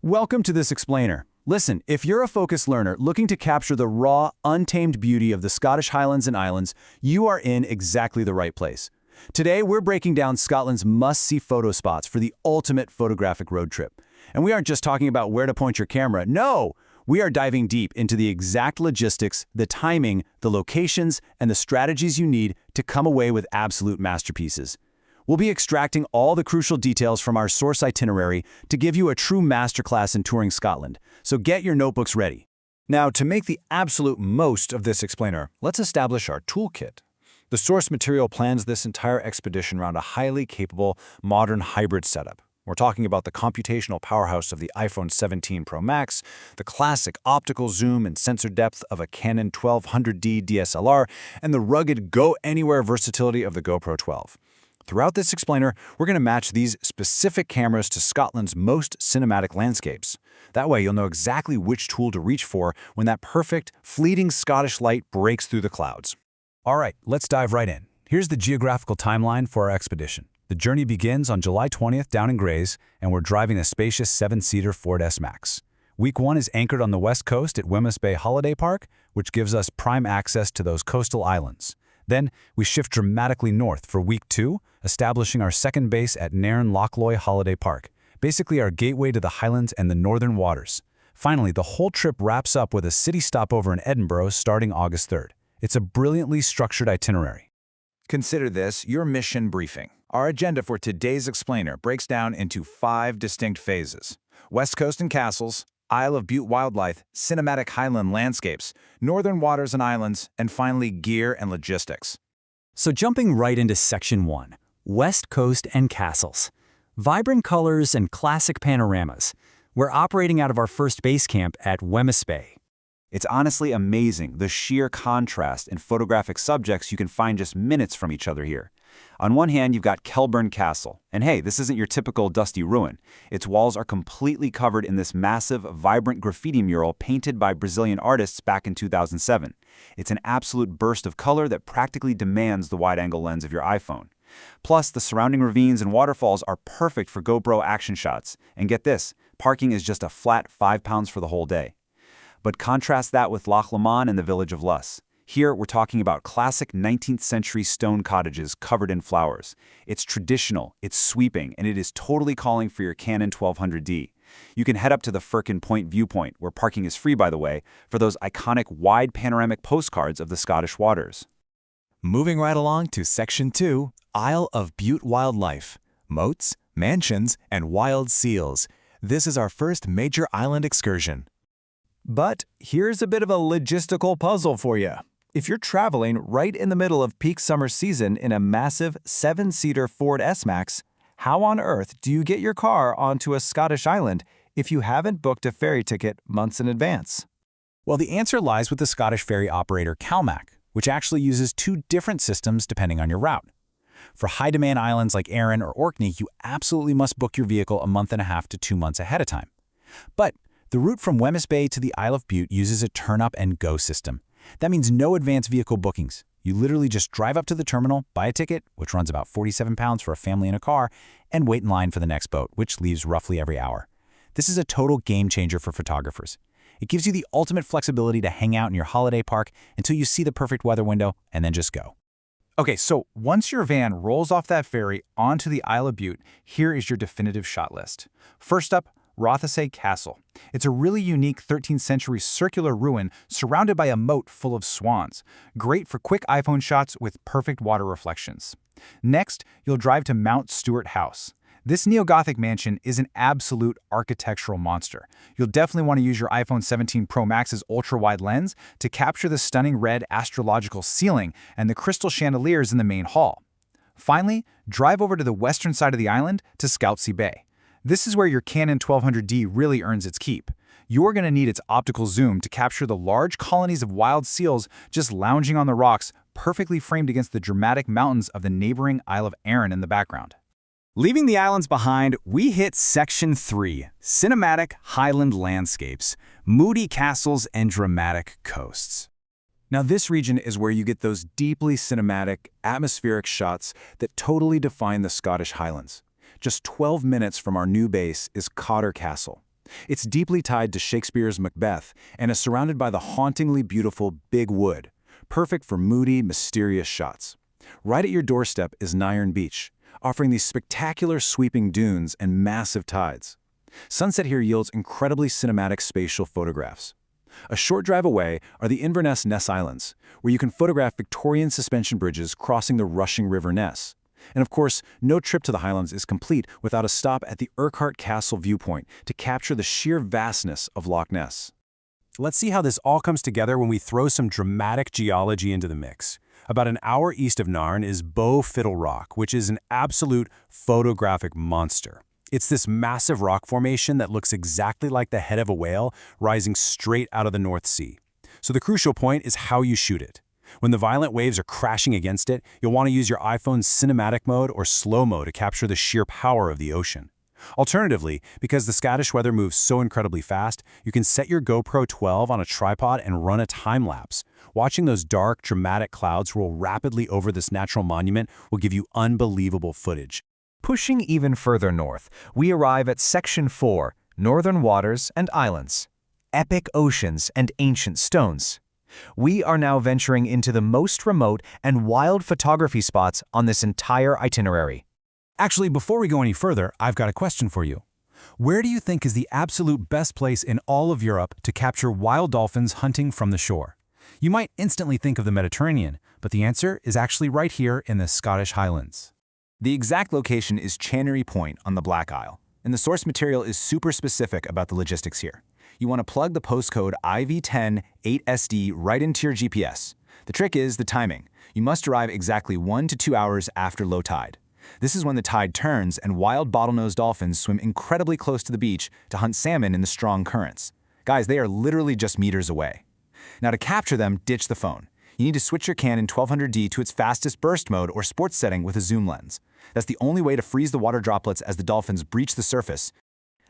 Welcome to this explainer. Listen, if you're a focused learner looking to capture the raw, untamed beauty of the Scottish Highlands and Islands, you are in exactly the right place. Today, we're breaking down Scotland's must-see photo spots for the ultimate photographic road trip. And we aren't just talking about where to point your camera. No! We are diving deep into the exact logistics, the timing, the locations, and the strategies you need to come away with absolute masterpieces. We'll be extracting all the crucial details from our source itinerary to give you a true masterclass in touring Scotland, so get your notebooks ready. Now, to make the absolute most of this explainer, let's establish our toolkit. The source material plans this entire expedition around a highly capable, modern hybrid setup. We're talking about the computational powerhouse of the iPhone 17 Pro Max, the classic optical zoom and sensor depth of a Canon 1200D DSLR, and the rugged go-anywhere versatility of the GoPro 12. Throughout this explainer, we're going to match these specific cameras to Scotland's most cinematic landscapes. That way, you'll know exactly which tool to reach for when that perfect, fleeting Scottish light breaks through the clouds. All right, let's dive right in. Here's the geographical timeline for our expedition. The journey begins on July 20th down in Grays, and we're driving a spacious 7-seater Ford S-Max. Week 1 is anchored on the west coast at Wemyss Bay Holiday Park, which gives us prime access to those coastal islands. Then, we shift dramatically north for Week 2, establishing our second base at Nairn Lochloy Holiday Park, basically our gateway to the Highlands and the Northern Waters. Finally, the whole trip wraps up with a city stopover in Edinburgh starting August 3rd. It's a brilliantly structured itinerary. Consider this your mission briefing. Our agenda for today's explainer breaks down into 5 distinct phases: West Coast and castles, Isle of Bute wildlife, cinematic highland landscapes, northern waters and islands, and finally gear and logistics. So jumping right into Section 1, West Coast and Castles. Vibrant colors and classic panoramas. We're operating out of our first base camp at Wemyss Bay. It's honestly amazing the sheer contrast in photographic subjects you can find just minutes from each other here. On one hand, you've got Kelburn Castle, and hey, this isn't your typical dusty ruin. Its walls are completely covered in this massive, vibrant graffiti mural painted by Brazilian artists back in 2007. It's an absolute burst of color that practically demands the wide-angle lens of your iPhone. Plus, the surrounding ravines and waterfalls are perfect for GoPro action shots. And get this, parking is just a flat £5 for the whole day. But contrast that with Loch Lomond and the village of Luss. Here, we're talking about classic 19th century stone cottages covered in flowers. It's traditional, it's sweeping, and it is totally calling for your Canon 1200D. You can head up to the Firkin Point viewpoint, where parking is free by the way, for those iconic wide panoramic postcards of the Scottish waters. Moving right along to Section 2, Isle of Bute wildlife. Moats, mansions, and wild seals. This is our first major island excursion. But here's a bit of a logistical puzzle for you. If you're traveling right in the middle of peak summer season in a massive 7-seater Ford S-Max, how on earth do you get your car onto a Scottish island if you haven't booked a ferry ticket months in advance? Well, the answer lies with the Scottish ferry operator CalMac, which actually uses 2 different systems depending on your route. For high-demand islands like Arran or Orkney, you absolutely must book your vehicle a month and a half to 2 months ahead of time. But the route from Wemyss Bay to the Isle of Bute uses a turn-up-and-go system. That means no advance vehicle bookings. You literally just drive up to the terminal, buy a ticket, which runs about £47 for a family in a car, and wait in line for the next boat, which leaves roughly every hour. This is a total game changer for photographers. It gives you the ultimate flexibility to hang out in your holiday park until you see the perfect weather window and then just go. Okay, so once your van rolls off that ferry onto the Isle of Bute, here is your definitive shot list. First up, Rothesay Castle. It's a really unique 13th century circular ruin surrounded by a moat full of swans. Great for quick iPhone shots with perfect water reflections. Next, you'll drive to Mount Stuart House. This neo-Gothic mansion is an absolute architectural monster. You'll definitely want to use your iPhone 17 Pro Max's ultra-wide lens to capture the stunning red astrological ceiling and the crystal chandeliers in the main hall. Finally, drive over to the western side of the island to Scoutsea Bay. This is where your Canon 1200D really earns its keep. You're going to need its optical zoom to capture the large colonies of wild seals just lounging on the rocks, perfectly framed against the dramatic mountains of the neighboring Isle of Arran in the background. Leaving the islands behind, we hit Section 3, Cinematic Highland Landscapes, Moody Castles and Dramatic Coasts. Now this region is where you get those deeply cinematic, atmospheric shots that totally define the Scottish Highlands. Just 12 minutes from our new base is Cotter Castle. It's deeply tied to Shakespeare's Macbeth and is surrounded by the hauntingly beautiful Big Wood, perfect for moody, mysterious shots. Right at your doorstep is Nyern Beach, offering these spectacular sweeping dunes and massive tides. Sunset here yields incredibly cinematic spatial photographs. A short drive away are the Inverness Ness Islands, where you can photograph Victorian suspension bridges crossing the rushing River Ness. And of course, no trip to the Highlands is complete without a stop at the Urquhart Castle viewpoint to capture the sheer vastness of Loch Ness. Let's see how this all comes together when we throw some dramatic geology into the mix. About an hour east of Nairn is Bow Fiddle Rock, which is an absolute photographic monster. It's this massive rock formation that looks exactly like the head of a whale rising straight out of the North Sea. So the crucial point is how you shoot it. When the violent waves are crashing against it, you'll want to use your iPhone's cinematic mode or slow-mo to capture the sheer power of the ocean. Alternatively, because the Scottish weather moves so incredibly fast, you can set your GoPro 12 on a tripod and run a time-lapse. Watching those dark, dramatic clouds roll rapidly over this natural monument will give you unbelievable footage. Pushing even further north, we arrive at Section 4, Northern Waters and Islands. Epic oceans and ancient stones. We are now venturing into the most remote and wild photography spots on this entire itinerary. Actually, before we go any further, I've got a question for you. Where do you think is the absolute best place in all of Europe to capture wild dolphins hunting from the shore? You might instantly think of the Mediterranean, but the answer is actually right here in the Scottish Highlands. The exact location is Channery Point on the Black Isle, and the source material is super specific about the logistics here. You want to plug the postcode IV10-8SD right into your GPS. The trick is the timing. You must arrive exactly 1 to 2 hours after low tide. This is when the tide turns and wild bottlenose dolphins swim incredibly close to the beach to hunt salmon in the strong currents. Guys, they are literally just meters away. Now to capture them, ditch the phone. You need to switch your Canon 1200D to its fastest burst mode or sports setting with a zoom lens. That's the only way to freeze the water droplets as the dolphins breach the surface.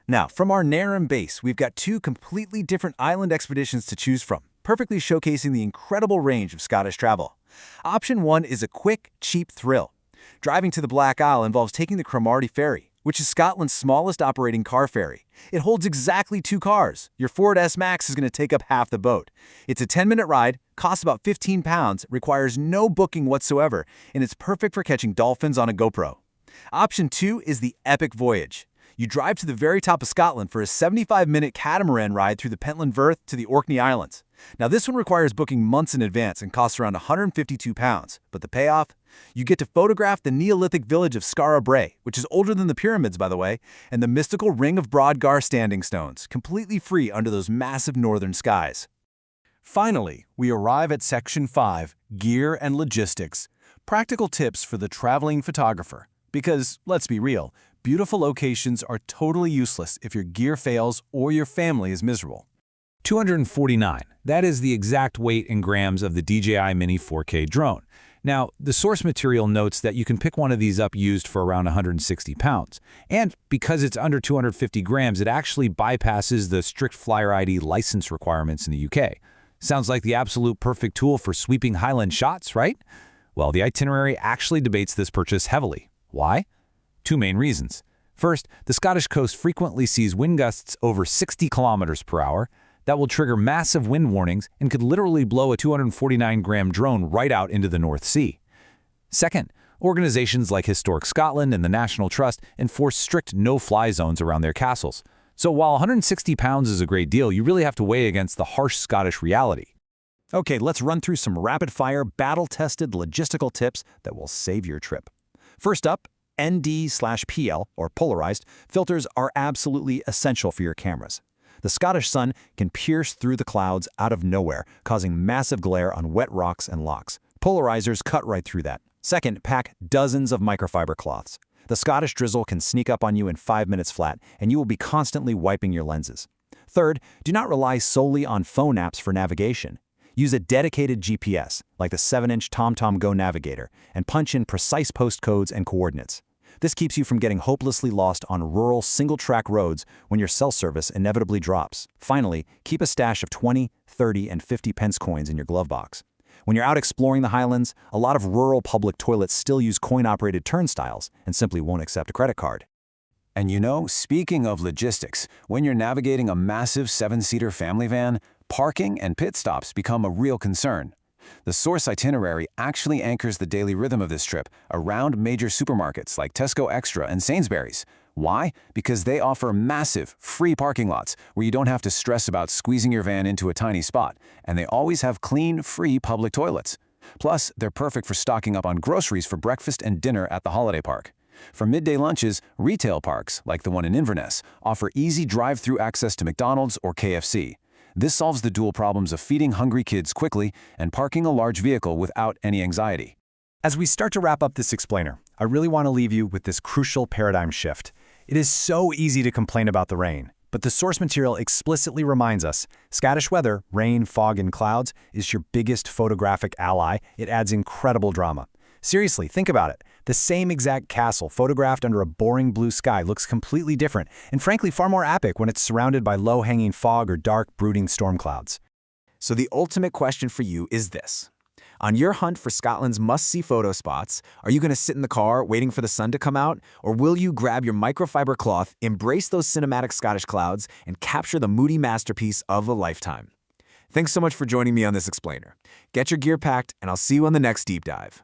Now, from our Nairn base, we've got 2 completely different island expeditions to choose from, perfectly showcasing the incredible range of Scottish travel. Option 1 is a quick, cheap thrill. Driving to the Black Isle involves taking the Cromarty Ferry, which is Scotland's smallest operating car ferry. It holds exactly 2 cars. Your Ford S-Max is going to take up half the boat. It's a 10-minute ride, costs about £15, requires no booking whatsoever, and it's perfect for catching dolphins on a GoPro. Option 2 is the Epic Voyage. You drive to the very top of Scotland for a 75-minute catamaran ride through the Pentland Firth to the Orkney Islands. Now this one requires booking months in advance and costs around £152, but the payoff? You get to photograph the Neolithic village of Skara Brae, which is older than the pyramids, by the way, and the mystical Ring of Brodgar standing stones, completely free under those massive northern skies. Finally, we arrive at Section 5, Gear and Logistics. Practical tips for the traveling photographer. Because, let's be real, beautiful locations are totally useless if your gear fails or your family is miserable. 249. That is the exact weight in grams of the DJI Mini 4K drone. Now, the source material notes that you can pick one of these up used for around 160 pounds. And because it's under 250 grams, it actually bypasses the strict Flyer ID license requirements in the UK. Sounds like the absolute perfect tool for sweeping highland shots, right? Well, the itinerary actually debates this purchase heavily. Why? 2 main reasons. First, the Scottish coast frequently sees wind gusts over 60 kilometers per hour. That will trigger massive wind warnings and could literally blow a 249-gram drone right out into the North Sea. Second, organizations like Historic Scotland and the National Trust enforce strict no-fly zones around their castles. So while 160 pounds is a great deal, you really have to weigh against the harsh Scottish reality. Okay, let's run through some rapid-fire, battle-tested logistical tips that will save your trip. First up, ND/PL, or polarized, filters are absolutely essential for your cameras. The Scottish sun can pierce through the clouds out of nowhere, causing massive glare on wet rocks and lochs. Polarizers cut right through that. Second, pack dozens of microfiber cloths. The Scottish drizzle can sneak up on you in 5 minutes flat, and you will be constantly wiping your lenses. Third, do not rely solely on phone apps for navigation. Use a dedicated GPS, like the 7-inch TomTom Go Navigator, and punch in precise postcodes and coordinates. This keeps you from getting hopelessly lost on rural single-track roads when your cell service inevitably drops. Finally, keep a stash of 20, 30, and 50 pence coins in your glove box. When you're out exploring the Highlands, a lot of rural public toilets still use coin-operated turnstiles and simply won't accept a credit card. And you know, speaking of logistics, when you're navigating a massive 7-seater family van, parking and pit stops become a real concern. The Source itinerary actually anchors the daily rhythm of this trip around major supermarkets like Tesco Extra and Sainsbury's. Why? Because they offer massive, free parking lots where you don't have to stress about squeezing your van into a tiny spot, and they always have clean, free public toilets. Plus, they're perfect for stocking up on groceries for breakfast and dinner at the holiday park. For midday lunches, retail parks, like the one in Inverness, offer easy drive-through access to McDonald's or KFC. This solves the dual problems of feeding hungry kids quickly and parking a large vehicle without any anxiety. As we start to wrap up this explainer, I really want to leave you with this crucial paradigm shift. It is so easy to complain about the rain, but the source material explicitly reminds us Scottish weather, rain, fog, and clouds, is your biggest photographic ally. It adds incredible drama. Seriously, think about it. The same exact castle photographed under a boring blue sky looks completely different and frankly far more epic when it's surrounded by low-hanging fog or dark, brooding storm clouds. So the ultimate question for you is this. On your hunt for Scotland's must-see photo spots, are you going to sit in the car waiting for the sun to come out, or will you grab your microfiber cloth, embrace those cinematic Scottish clouds, and capture the moody masterpiece of a lifetime? Thanks so much for joining me on this explainer. Get your gear packed, and I'll see you on the next deep dive.